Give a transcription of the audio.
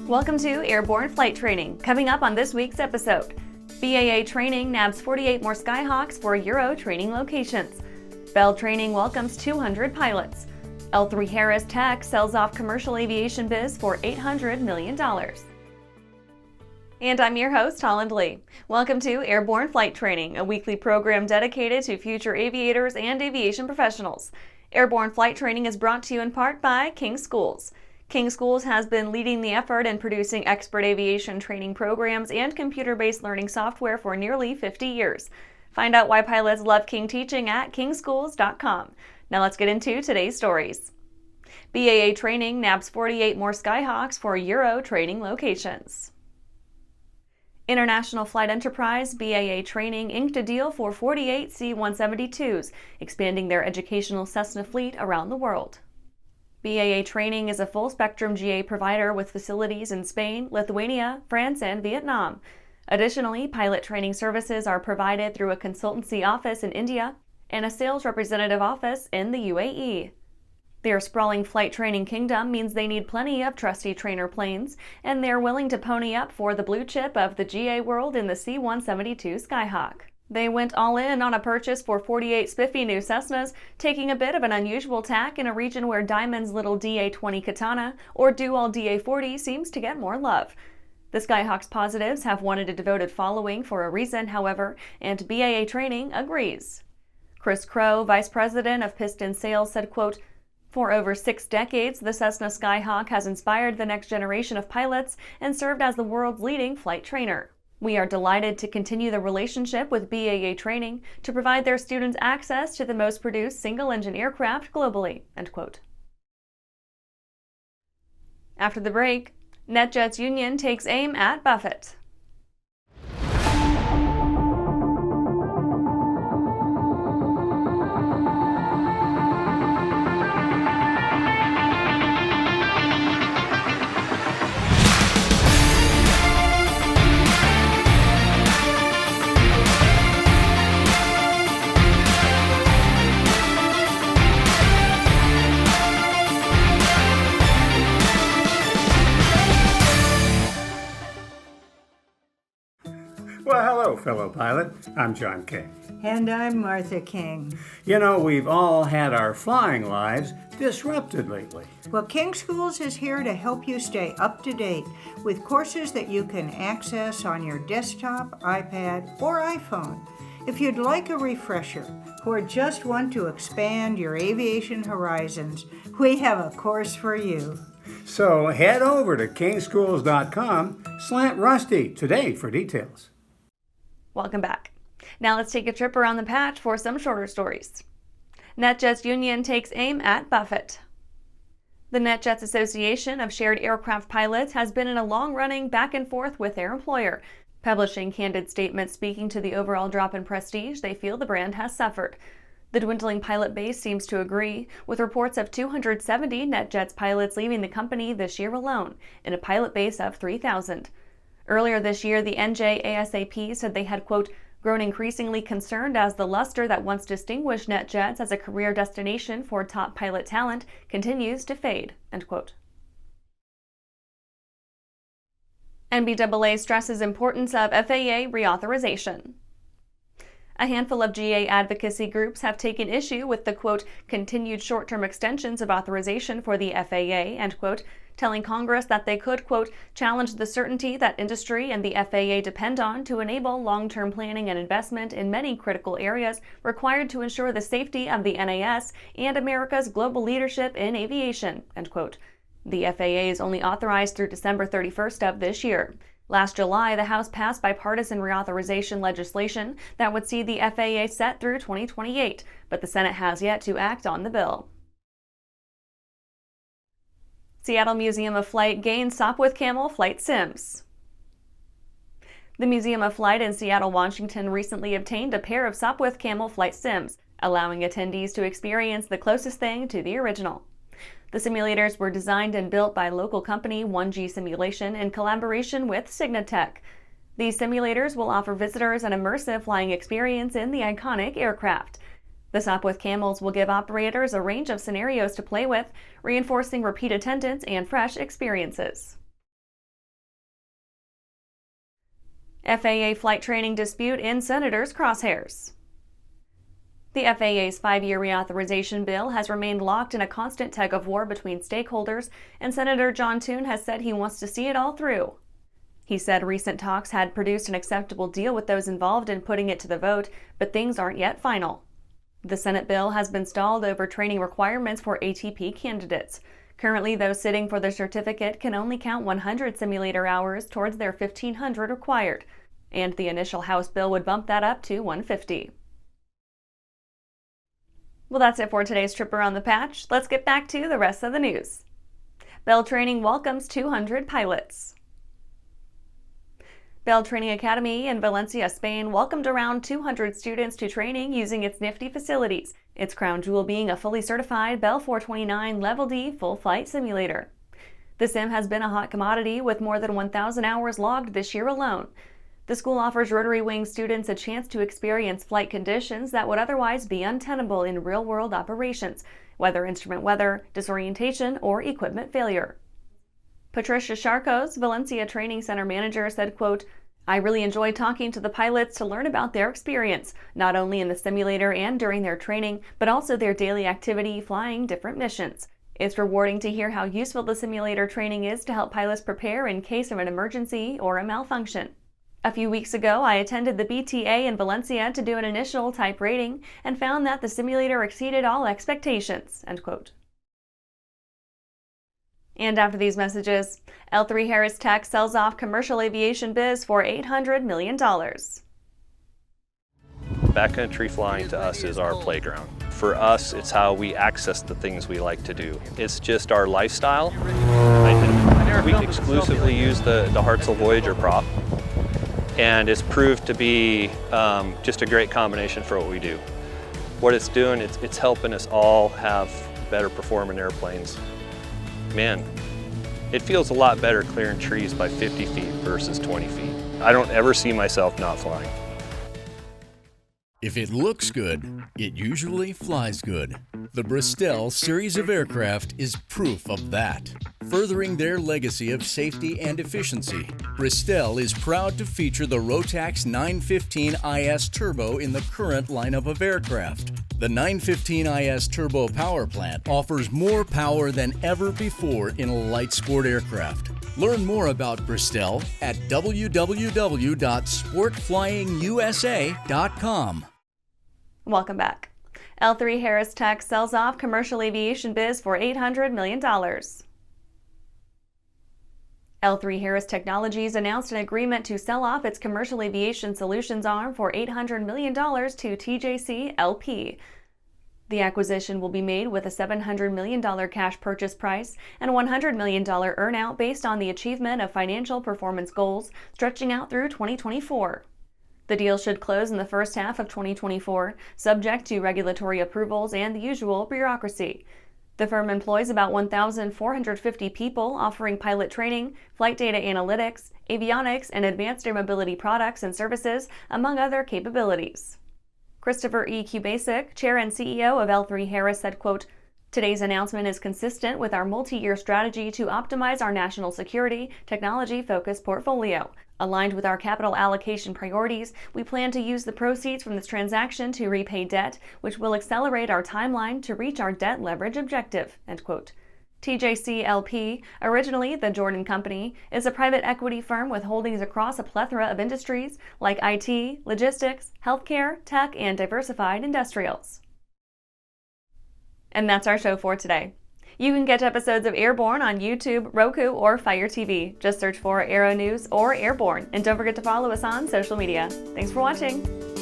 Welcome to Airborne Flight Training. Coming up on this week's episode, BAA Training nabs 48 more Skyhawks for Euro training locations. Bell Training welcomes 200 pilots. L3Harris Tech sells off commercial aviation biz for $800 million. And I'm your host, Holland Lee. Welcome to Airborne Flight Training, a weekly program dedicated to future aviators and aviation professionals. Airborne Flight Training is brought to you in part by King Schools. King Schools has been leading the effort in producing expert aviation training programs and computer-based learning software for nearly 50 years. Find out why pilots love King teaching at kingschools.com. Now let's get into today's stories. BAA Training nabs 48 more Skyhawks for Euro training locations. International Flight Enterprise BAA Training inked a deal for 48 C-172s, expanding their educational Cessna fleet around the world. BAA Training is a full-spectrum GA provider with facilities in Spain, Lithuania, France, and Vietnam. Additionally, pilot training services are provided through a consultancy office in India and a sales representative office in the UAE. Their sprawling flight training kingdom means they need plenty of trusty trainer planes, and they're willing to pony up for the blue chip of the GA world in the C-172 Skyhawk. They went all in on a purchase for 48 spiffy new Cessnas, taking a bit of an unusual tack in a region where Diamond's little DA-20 Katana or Dual DA-40 seems to get more love. The Skyhawk's positives have wanted a devoted following for a reason, however, and BAA Training agrees. Chris Crow, vice president of Piston Sales, said, quote, "For over 6 decades, the Cessna Skyhawk has inspired the next generation of pilots and served as the world's leading flight trainer. We are delighted to continue the relationship with BAA Training to provide their students access to the most produced single-engine aircraft globally." End quote. After the break, NetJets union takes aim at Buffett. Well, hello, fellow pilot. I'm John King. And I'm Martha King. You know, we've all had our flying lives disrupted lately. Well, King Schools is here to help you stay up to date with courses that you can access on your desktop, iPad, or iPhone. If you'd like a refresher or just want to expand your aviation horizons, we have a course for you. So head over to kingschools.com/rusty today for details. Welcome back. Now let's take a trip around the patch for some shorter stories. NetJets union takes aim at Buffett. The NetJets Association of Shared Aircraft Pilots has been in a long-running back and forth with their employer, publishing candid statements speaking to the overall drop in prestige they feel the brand has suffered. The dwindling pilot base seems to agree, with reports of 270 NetJets pilots leaving the company this year alone, in a pilot base of 3,000. Earlier this year, the NJSAP said they had, quote, grown increasingly concerned as the luster that once distinguished NetJets as a career destination for top pilot talent continues to fade, end quote. NBAA stresses importance of FAA reauthorization. A handful of GA advocacy groups have taken issue with the, quote, continued short-term extensions of authorization for the FAA, end quote, telling Congress that they could, quote, challenge the certainty that industry and the FAA depend on to enable long-term planning and investment in many critical areas required to ensure the safety of the NAS and America's global leadership in aviation, end quote. The FAA is only authorized through December 31st of this year. Last July, the House passed bipartisan reauthorization legislation that would see the FAA set through 2028, but the Senate has yet to act on the bill. Seattle Museum of Flight gains Sopwith Camel flight sims. The Museum of Flight in Seattle, Washington recently obtained a pair of Sopwith Camel flight sims, allowing attendees to experience the closest thing to the original. The simulators were designed and built by local company 1G Simulation in collaboration with Signatech. These simulators will offer visitors an immersive flying experience in the iconic aircraft. The Sopwith Camels will give operators a range of scenarios to play with, reinforcing repeat attendance and fresh experiences. FAA flight training dispute in Senators' crosshairs. The FAA's 5-year reauthorization bill has remained locked in a constant tug-of-war between stakeholders, and Senator John Thune has said he wants to see it all through. He said recent talks had produced an acceptable deal with those involved in putting it to the vote, but things aren't yet final. The Senate bill has been stalled over training requirements for ATP candidates. Currently, those sitting for the certificate can only count 100 simulator hours towards their 1,500 required, and the initial House bill would bump that up to 150. Well, that's it for today's trip around the patch. Let's get back to the rest of the news. Bell Training welcomes 200 pilots. Bell Training Academy in Valencia, Spain welcomed around 200 students to training using its nifty facilities, its crown jewel being a fully certified Bell 429 Level D full flight simulator. The sim has been a hot commodity with more than 1,000 hours logged this year alone. The school offers rotary wing students a chance to experience flight conditions that would otherwise be untenable in real-world operations, whether instrument weather, disorientation, or equipment failure. Patricia Charcos, Valencia Training Center manager, said, quote, "I really enjoy talking to the pilots to learn about their experience, not only in the simulator and during their training, but also their daily activity flying different missions. It's rewarding to hear how useful the simulator training is to help pilots prepare in case of an emergency or a malfunction. A few weeks ago, I attended the BTA in Valencia to do an initial type rating and found that the simulator exceeded all expectations." End quote. And after these messages, L3Harris Tech sells off commercial aviation biz for $800 million. Backcountry flying to us is our playground. For us, it's how we access the things we like to do. It's just our lifestyle. We exclusively use the Hartzell Voyager prop, and it's proved to be just a great combination for what we do. What it's doing, it's helping us all have better performing airplanes. Man, it feels a lot better clearing trees by 50 feet versus 20 feet. I don't ever see myself not flying. If it looks good, it usually flies good. The Bristol series of aircraft is proof of that. Furthering their legacy of safety and efficiency, Bristol is proud to feature the Rotax 915 IS Turbo in the current lineup of aircraft. The 915 IS Turbo power plant offers more power than ever before in a light sport aircraft. Learn more about Bristol at www.sportflyingusa.com. Welcome back. L3Harris Tech sells off commercial aviation biz for $800 million. L3Harris Technologies announced an agreement to sell off its Commercial Aviation Solutions arm for $800 million to TJC L.P. The acquisition will be made with a $700 million cash purchase price and $100 million earnout based on the achievement of financial performance goals stretching out through 2024. The deal should close in the first half of 2024, subject to regulatory approvals and the usual bureaucracy. The firm employs about 1,450 people, offering pilot training, flight data analytics, avionics, and advanced air mobility products and services, among other capabilities. Christopher E. Kubasik, Chair and CEO of L3Harris, said, quote, "Today's announcement is consistent with our multi-year strategy to optimize our national security, technology-focused portfolio. Aligned with our capital allocation priorities, we plan to use the proceeds from this transaction to repay debt, which will accelerate our timeline to reach our debt leverage objective." End quote. TJC L.P., originally the Jordan Company, is a private equity firm with holdings across a plethora of industries like IT, logistics, healthcare, tech, and diversified industrials. And that's our show for today. You can catch episodes of Airborne on YouTube, Roku, or Fire TV. Just search for Aero-News or Airborne, and don't forget to follow us on social media. Thanks for watching.